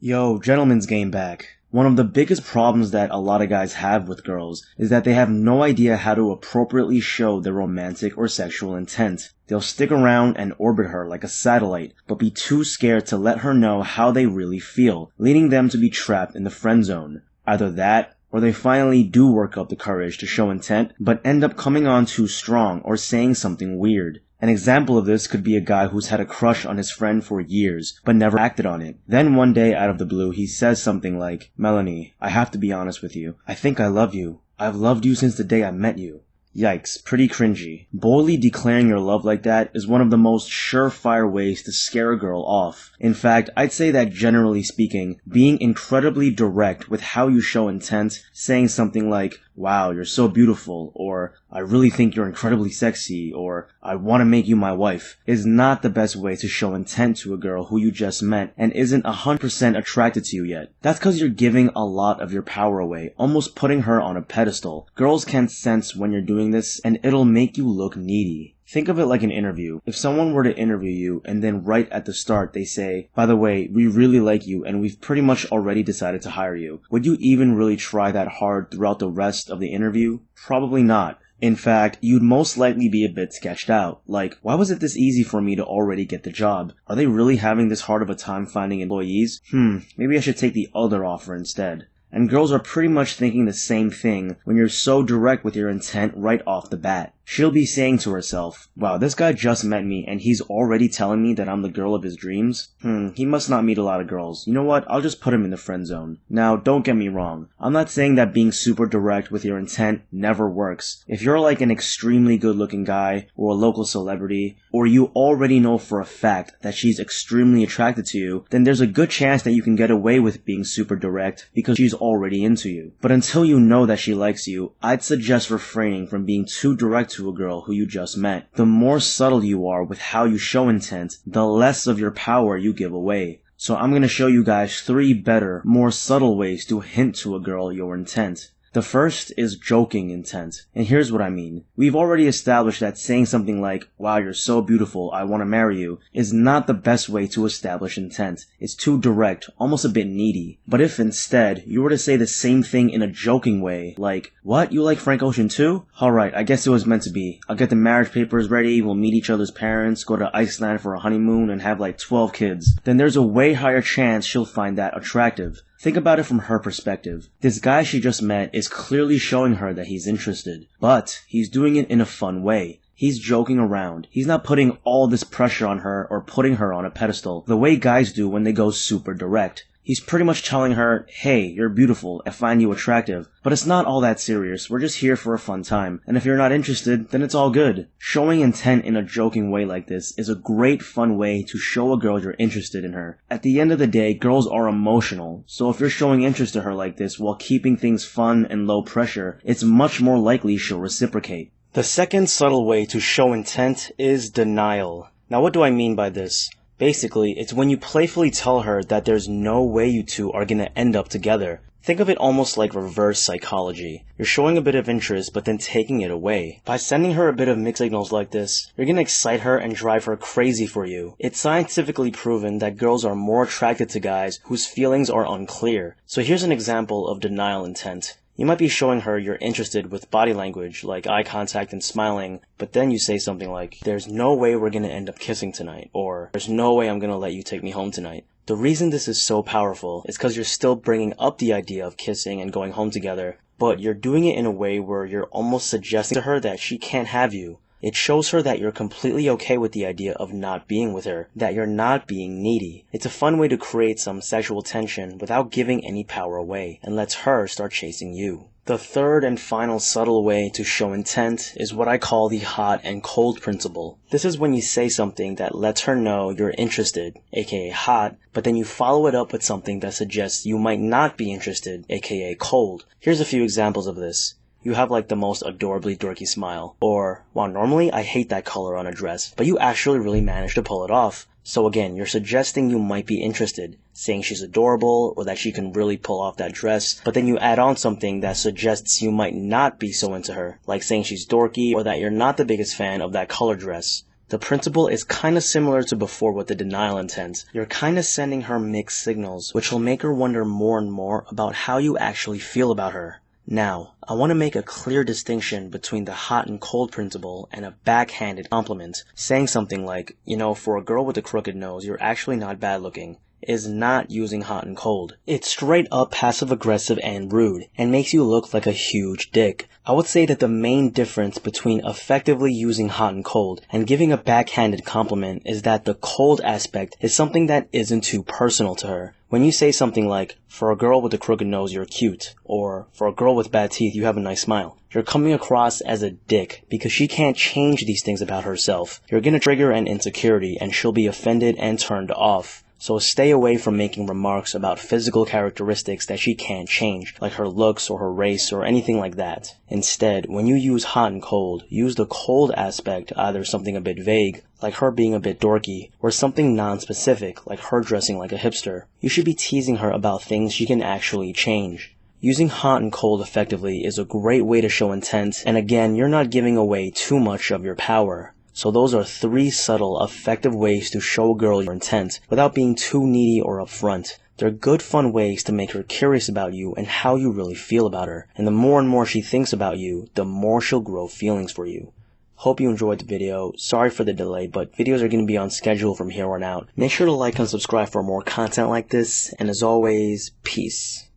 Yo, gentlemen's game back. One of the biggest problems that a lot of guys have with girls is that they have no idea how to appropriately show their romantic or sexual intent. They'll stick around and orbit her like a satellite, but be too scared to let her know how they really feel, leading them to be trapped in the friend zone. Either that, or they finally do work up the courage to show intent, but end up coming on too strong or saying something weird. An example of this could be a guy who's had a crush on his friend for years, but never acted on it. Then one day out of the blue, he says something like, "Melanie, I have to be honest with you. I think I love you. I've loved you since the day I met you." Yikes, pretty cringy. Boldly declaring your love like that is one of the most surefire ways to scare a girl off. In fact, I'd say that generally speaking, being incredibly direct with how you show intent, saying something like, "Wow, you're so beautiful," or "I really think you're incredibly sexy," or "I want to make you my wife," is not the best way to show intent to a girl who you just met and isn't 100% attracted to you yet. That's because you're giving a lot of your power away, almost putting her on a pedestal. Girls can sense when you're doing this, and it'll make you look needy. Think of it like an interview. If someone were to interview you and then right at the start they say, "By the way, we really like you and we've pretty much already decided to hire you," would you even really try that hard throughout the rest of the interview? Probably not. In fact, you'd most likely be a bit sketched out. Like, why was it this easy for me to already get the job? Are they really having this hard of a time finding employees? Maybe I should take the other offer instead. And girls are pretty much thinking the same thing when you're so direct with your intent right off the bat. She'll be saying to herself, "Wow, this guy just met me and he's already telling me that I'm the girl of his dreams? He must not meet a lot of girls. You know what, I'll just put him in the friend zone." Now, don't get me wrong. I'm not saying that being super direct with your intent never works. If you're like an extremely good looking guy, or a local celebrity, or you already know for a fact that she's extremely attracted to you, then there's a good chance that you can get away with being super direct because she's already into you. But until you know that she likes you, I'd suggest refraining from being too direct to a girl who you just met. The more subtle you are with how you show intent, the less of your power you give away. So I'm going to show you guys 3 better, more subtle ways to hint to a girl your intent. The first is joking intent, and here's what I mean. We've already established that saying something like, "Wow, you're so beautiful, I want to marry you," is not the best way to establish intent. It's too direct, almost a bit needy. But if instead, you were to say the same thing in a joking way, like, "What, you like Frank Ocean too? Alright, I guess it was meant to be. I'll get the marriage papers ready, we'll meet each other's parents, go to Iceland for a honeymoon, and have like 12 kids." Then there's a way higher chance she'll find that attractive. Think about it from her perspective. This guy she just met is clearly showing her that he's interested, but he's doing it in a fun way. He's joking around. He's not putting all this pressure on her or putting her on a pedestal, the way guys do when they go super direct. He's pretty much telling her, "Hey, you're beautiful, I find you attractive, but it's not all that serious, we're just here for a fun time, and if you're not interested, then it's all good." Showing intent in a joking way like this is a great fun way to show a girl you're interested in her. At the end of the day, girls are emotional, so if you're showing interest to her like this while keeping things fun and low pressure, it's much more likely she'll reciprocate. The second subtle way to show intent is denial. Now what do I mean by this? Basically, it's when you playfully tell her that there's no way you two are gonna end up together. Think of it almost like reverse psychology. You're showing a bit of interest, but then taking it away. By sending her a bit of mixed signals like this, you're gonna excite her and drive her crazy for you. It's scientifically proven that girls are more attracted to guys whose feelings are unclear. So here's an example of denial intent. You might be showing her you're interested with body language, like eye contact and smiling, but then you say something like, "There's no way we're gonna end up kissing tonight," or "There's no way I'm gonna let you take me home tonight." The reason this is so powerful is because you're still bringing up the idea of kissing and going home together, but you're doing it in a way where you're almost suggesting to her that she can't have you. It shows her that you're completely okay with the idea of not being with her, that you're not being needy. It's a fun way to create some sexual tension without giving any power away, and lets her start chasing you. The third and final subtle way to show intent is what I call the hot and cold principle. This is when you say something that lets her know you're interested, aka hot, but then you follow it up with something that suggests you might not be interested, aka cold. Here's a few examples of this. You have like the most adorably dorky smile. Or, "Wow, normally I hate that color on a dress, but you actually really managed to pull it off." So again, you're suggesting you might be interested, saying she's adorable or that she can really pull off that dress, but then you add on something that suggests you might not be so into her, like saying she's dorky or that you're not the biggest fan of that color dress. The principle is kinda similar to before with the denial intent. You're kinda sending her mixed signals, which will make her wonder more and more about how you actually feel about her. Now, I want to make a clear distinction between the hot and cold principle and a backhanded compliment. Saying something like, for a girl with a crooked nose, you're actually not bad looking, is not using hot and cold. It's straight up passive aggressive and rude, and makes you look like a huge dick. I would say that the main difference between effectively using hot and cold and giving a backhanded compliment is that the cold aspect is something that isn't too personal to her. When you say something like, for a girl with a crooked nose, you're cute, or for a girl with bad teeth, you have a nice smile, you're coming across as a dick because she can't change these things about herself. You're gonna trigger an insecurity and she'll be offended and turned off. So stay away from making remarks about physical characteristics that she can't change, like her looks or her race or anything like that. Instead, when you use hot and cold, use the cold aspect, either something a bit vague, like her being a bit dorky, or something non-specific, like her dressing like a hipster. You should be teasing her about things she can actually change. Using hot and cold effectively is a great way to show intent, and again, you're not giving away too much of your power. So those are 3 subtle, effective ways to show a girl your intent without being too needy or upfront. They're good fun ways to make her curious about you and how you really feel about her. And the more and more she thinks about you, the more she'll grow feelings for you. Hope you enjoyed the video. Sorry for the delay, but videos are going to be on schedule from here on out. Make sure to like and subscribe for more content like this, and as always, peace.